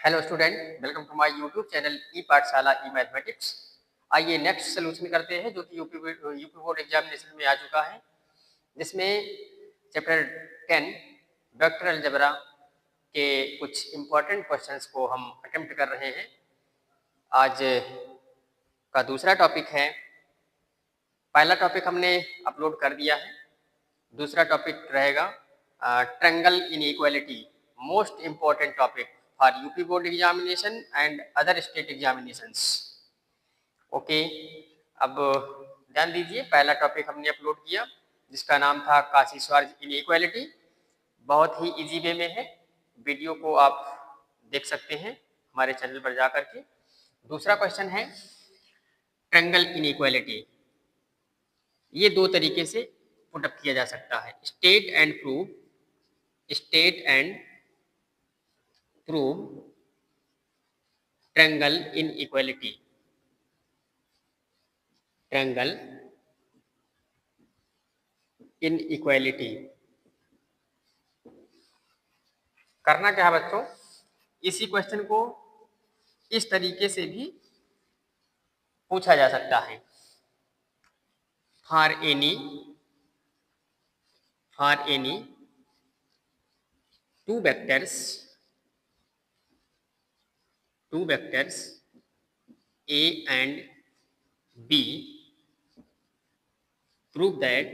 Hello student, welcome to my YouTube channel e Pathshala e mathematics. आइए next solution करते हैं जो कि यूपी बोर्ड एग्जामिनेशन में आ चुका है, जिसमें चैप्टर 10 वेक्टर अलजेब्रा के कुछ इम्पोर्टेंट क्वेश्चंस को हम अटेम्प्ट कर रहे हैं। आज का दूसरा टॉपिक है। पहला टॉपिक हमने अपलोड कर दिया है, दूसरा टॉपिक रहेगा triangle inequality, most important topic for UP board examination and other state examinations. Okay, अब ध्यान दीजिए, पहला टॉपिक हमने अपलोड किया जिसका नाम था काशी-श्वार्ज इनइक्वालिटी। बहुत ही इजी वे में है, वीडियो को आप देख सकते हैं हमारे चैनल पर जा करके। दूसरा क्वेश्चन है ट्रायंगल इनइक्वालिटी। ये दो तरीके से पुट अप किया जा सकता है, state and prove triangle inequality. Triangle inequality करना क्या है बच्चों, इसी क्वेश्चन को इस तरीके से भी पूछा जा सकता है। For any two vectors A and B, prove that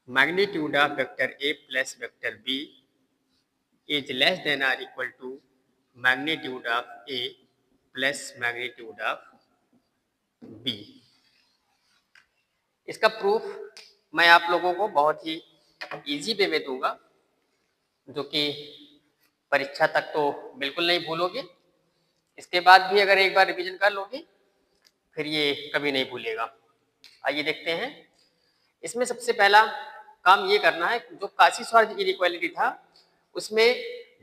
magnitude of vector A plus vector B is less than or equal to magnitude of A plus magnitude of B। इसका प्रूफ मैं आप लोगों को बहुत ही इजी वे में दूंगा, जो कि परीक्षा तक तो बिल्कुल नहीं भूलोगे। इसके बाद भी अगर एक बार रिवीजन कर लोगे फिर ये कभी नहीं भूलेगा। आइए देखते हैं। इसमें सबसे पहला काम ये करना है, जो काशी-श्वार्ज इनइक्वालिटी था उसमें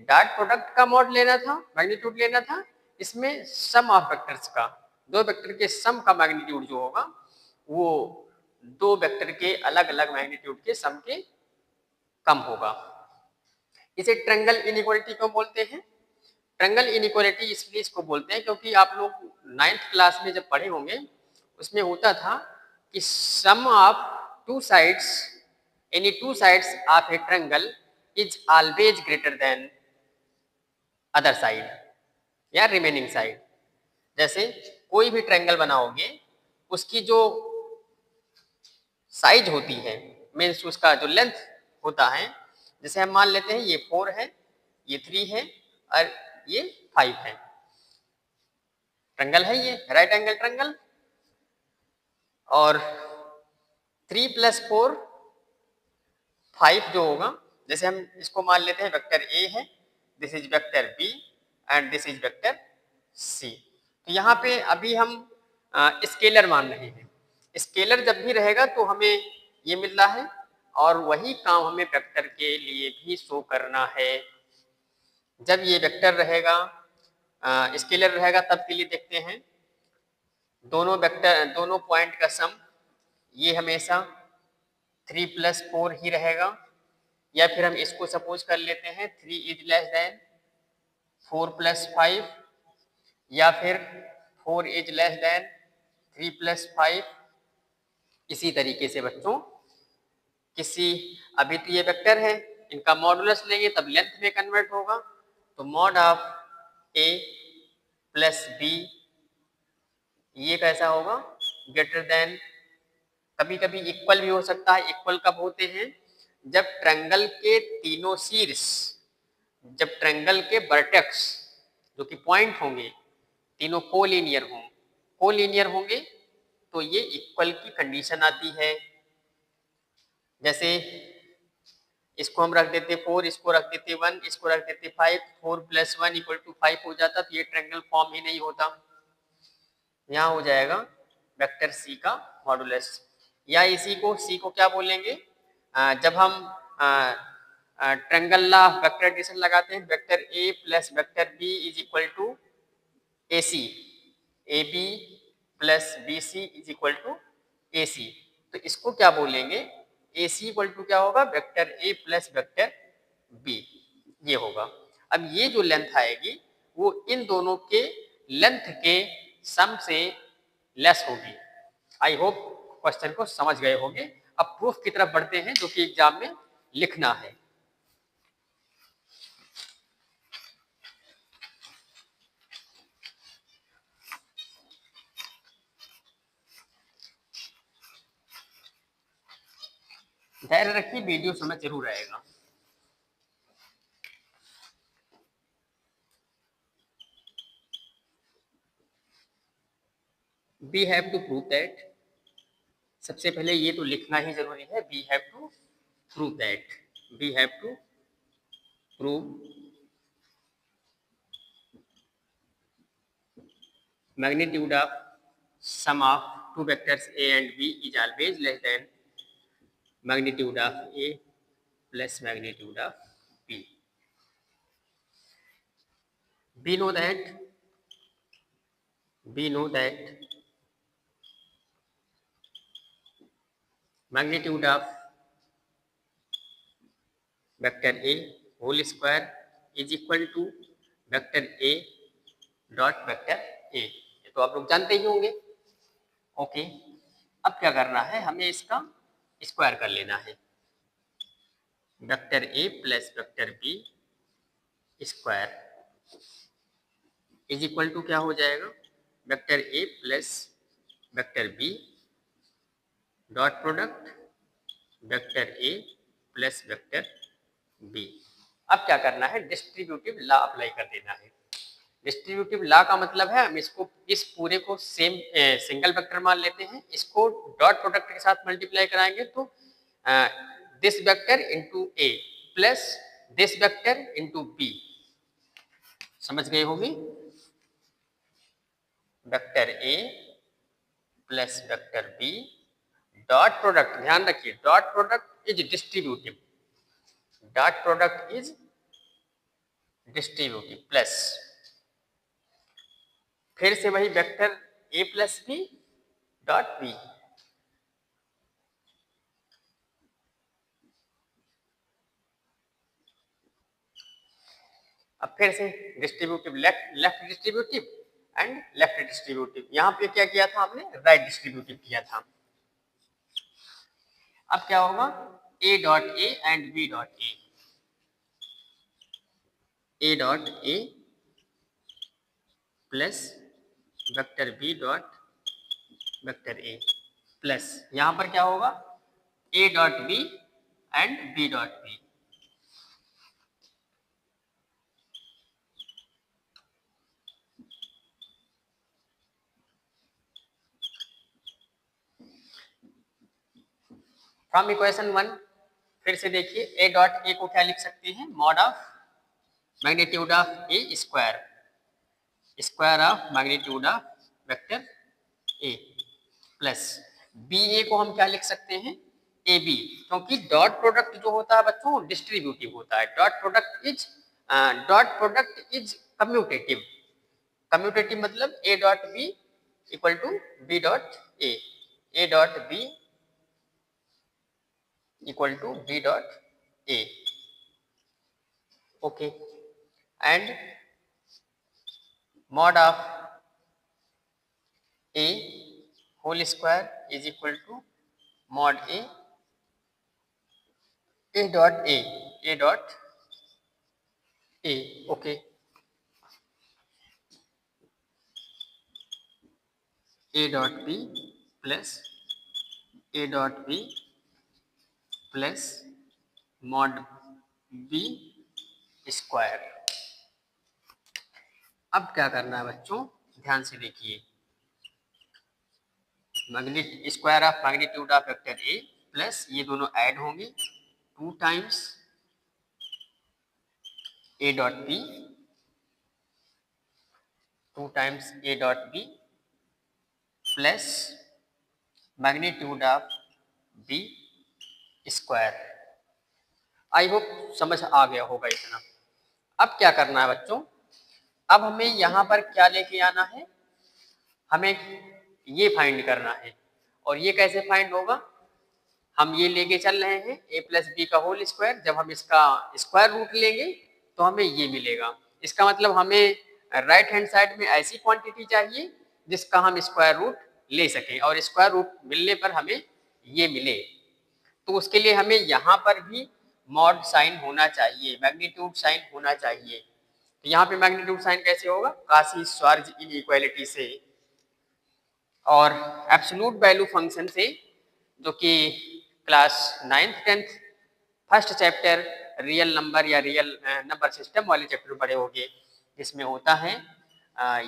डॉट प्रोडक्ट का मॉड लेना था, मैग्नीट्यूड लेना था। इसमें सम ऑफ वेक्टर्स का, दो वेक्टर के सम का मैग्नीट्यूड जो होगा वो दो वेक्टर के अलग अलग मैग्नीट्यूड के सम के कम होगा। इसे ट्रायंगल इनइक्वालिटी क्यों बोलते हैं? ट्रायंगल इनइक्वालिटी इसलिए इसको बोलते हैं क्योंकि आप लोग 9th क्लास में जब पढ़े होंगे उसमें होता था कि sum of two sides, any two sides of a triangle is always greater than other side या रिमेनिंग साइड। जैसे कोई भी ट्रायंगल बनाओगे उसकी जो साइज होती है, मीन्स उसका जो लेंथ होता है, जैसे हम मान लेते हैं ये 4 है, ये 3 है और ये 5 है। ट्रायंगल है ये राइट एंगल ट्रायंगल, और 3 + 4 5 जो होगा, जैसे हम इसको मान लेते हैं वेक्टर ए है, this is vector B and this is vector C. तो यहाँ पे अभी हम स्केलर मान रहे हैं। स्केलर जब भी रहेगा तो हमें ये मिल रहा है, और वही काम हमें वेक्टर के लिए भी शो करना है। जब ये वेक्टर रहेगा, स्केलर रहेगा, तब के लिए देखते हैं दोनों पॉइंट का सम ये हमेशा 3 + 4 ही रहेगा, या फिर हम इसको सपोज कर लेते हैं 3 इज लेस देन 4 + 5, या फिर 4 इज लेस देन 3 + 5। इसी तरीके से बच्चों अभी तो ये वेक्टर है, इनका मॉडुलस लेंगे तब लेंथ में कन्वर्ट होगा, तो मॉड ऑफ A + B ये कैसा होगा, ग्रेटर देन, कभी कभी इक्वल भी हो सकता है। इक्वल कब होते हैं, जब ट्रायंगल के तीनों शीर्ष, जब ट्रायंगल के वर्टेक्स जो कि पॉइंट होंगे तीनों कोलिनियर होंगे तो ये इक्वल की कंडीशन आती है। जैसे इसको हम रख देते 4, इसको रख देते 1, इसको रख देते 5, 4 + 1 = 5 हो जाता, तो ये ट्रायंगल फॉर्म ही नहीं होता। यहाँ हो जाएगा वेक्टर सी का मॉडुलस, या इसी को सी को क्या बोलेंगे, जब हम triangle law of vector addition लगाते हैं, vector A plus vector B is equal to A C, A B plus B C is equal to A C. तो इसको क्या बोलेंगे, AC इक्वल टू क्या होगा, vector A plus vector B, ये होगा। अब ये जो लेंथ आएगी वो इन दोनों के लेंथ के सम से लेस होगी। आई होप क्वेश्चन को समझ गए होंगे। अब प्रूफ की तरफ बढ़ते हैं जो कि एग्जाम में लिखना है। धैर्य रखिए, वीडियो समझ जरूर आएगा। We have to prove that, सबसे पहले ये तो लिखना ही जरूरी है। We have to prove that, we have to prove magnitude of sum of two vectors A and B is always less than magnitude of A plus magnitude of B. We know that magnitude of vector A whole square is equal to vector A dot vector A, ये तो आप लोग जानते ही होंगे। Okay, अब क्या करना है, हमें इसका स्क्वायर कर लेना है। Vector A plus vector B square is equal to क्या हो जाएगा, vector A plus vector B dot product vector A plus vector B। अब क्या करना है, डिस्ट्रीब्यूटिव लॉ अप्लाई कर देना है। डिस्ट्रीब्यूटिव लॉ का मतलब है हम इसको इस पूरे को सेम सिंगल वेक्टर मान लेते हैं, इसको डॉट प्रोडक्ट के साथ मल्टीप्लाई कराएंगे तो this vector into A plus this vector into B, समझ गए होंगे। Vector A plus vector B dot product, ध्यान रखिए dot product is distributive, dot product is distributive plus फिर से वही vector A plus B dot B, अब फिर से distributive left distributive and left distributive. यहां पे क्या किया था हमने, राइट डिस्ट्रीब्यूटिव किया था। अब क्या होगा, A dot A and B dot A, A dot A plus vector B dot vector A plus यहां पर क्या होगा, A dot B and B dot B। From equation 1 फिर से देखिए, A डॉट A को क्या लिख सकते हैं, mod of magnitude of A square, square of magnitude of vector A plus BA को हम क्या लिख सकते हैं, AB, क्योंकि डॉट प्रोडक्ट जो होता है बच्चों डिस्ट्रीब्यूटिव होता है। Dot product is commutative, commutative मतलब A dot B equal to B dot A, A dot B equal to B dot A, okay, and mod of A whole square is equal to mod A dot A, A dot A, okay, A dot B plus A dot B plus mod B square. अब क्या करना है बच्चों, ध्यान से देखिए, square of magnitude of vector A plus ये दोनों ऐड होंगे 2 times A dot B, 2 times A dot B plus magnitude of B square. I hope समझ आ गया होगा इतना। अब क्या करना है बच्चों, अब हमें यहाँ पर क्या लेके आना है, हमें ये फाइंड करना है। और ये कैसे फाइंड होगा, हम ये लेके चल रहे हैं a प्लस बी का होल स्क्वायर, जब हम इसका स्क्वायर रूट लेंगे तो हमें ये मिलेगा। इसका मतलब हमें राइट हैंड साइड में ऐसी क्वांटिटी चाहिए जिसका हम स्क्वायर रूट ले सकें और स्क्वायर रूट मिलने पर हमें ये मिले। तो उसके लिए हमें यहाँ पर भी मॉड साइन होना चाहिए, मैग्नीट्यूड साइन होना चाहिए। तो यहाँ पे मैग्नीट्यूड साइन कैसे होगा? काशी-श्वार्ज इनइक्वालिटी से और एब्सोल्यूट वैल्यू फंक्शन से, जो कि class 9th 10th first chapter real number या रियल नंबर सिस्टम वाले चैप्टर पढ़े होंगे, जिसमें होता है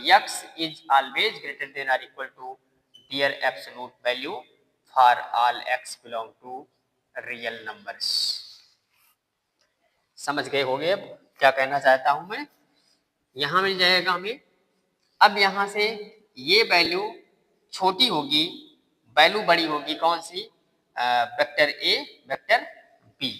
x is always greater than और equal to dear absolute value for all x belong to real numbers. समझ गए होंगे अब क्या कहना चाहता हूं मैं? यहां मिल जाएगा हमें। अब यहां से ये वैल्यू छोटी होगी, वैल्यू बड़ी होगी, कौन सी? वेक्टर ए वेक्टर बी,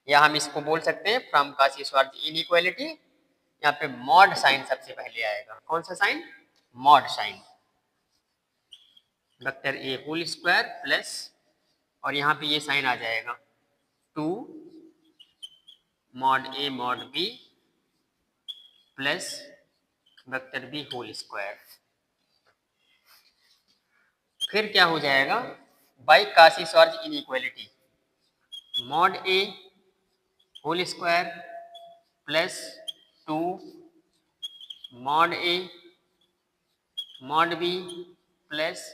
या हम इसको बोल सकते हैं फ्रॉम काशी-श्वार्ज इनइक्वालिटी। यहाँ पे मॉड साइन सबसे पहले आएगा। कौन सा sign? Mod sign. Vector A whole square plus, और यहाँ पे ये साइन आ जाएगा 2 mod A mod B plus vector B whole square. फिर क्या हो जाएगा? By Cauchy Schwarz inequality mod A whole square plus 2 mod A mod B plus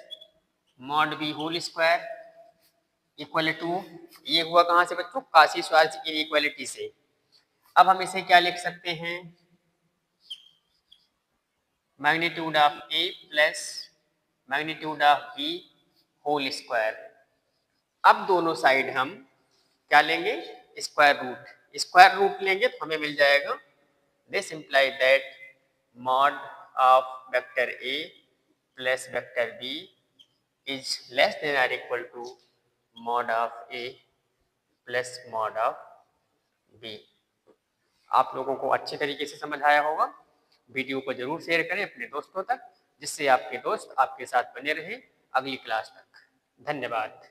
mod B whole square equal to, ये हुआ कहाँ से बच्चों? काशी-श्वार्ज इनइक्वालिटी से। अब हम इसे क्या लिख सकते हैं? Magnitude of A plus magnitude of B whole square. अब दोनों साइड हम क्या लेंगे? Square root. स्क्वायर रूट लेंगे तो हमें मिल जाएगा this imply that mod of vector A plus vector B is less than और equal to mod of A plus mod of B. आप लोगों को अच्छे तरीके से समझ आया होगा। वीडियो को जरूर शेयर करें अपने दोस्तों तक, जिससे आपके दोस्त आपके साथ बने रहें अगली क्लास तक। धन्यवाद।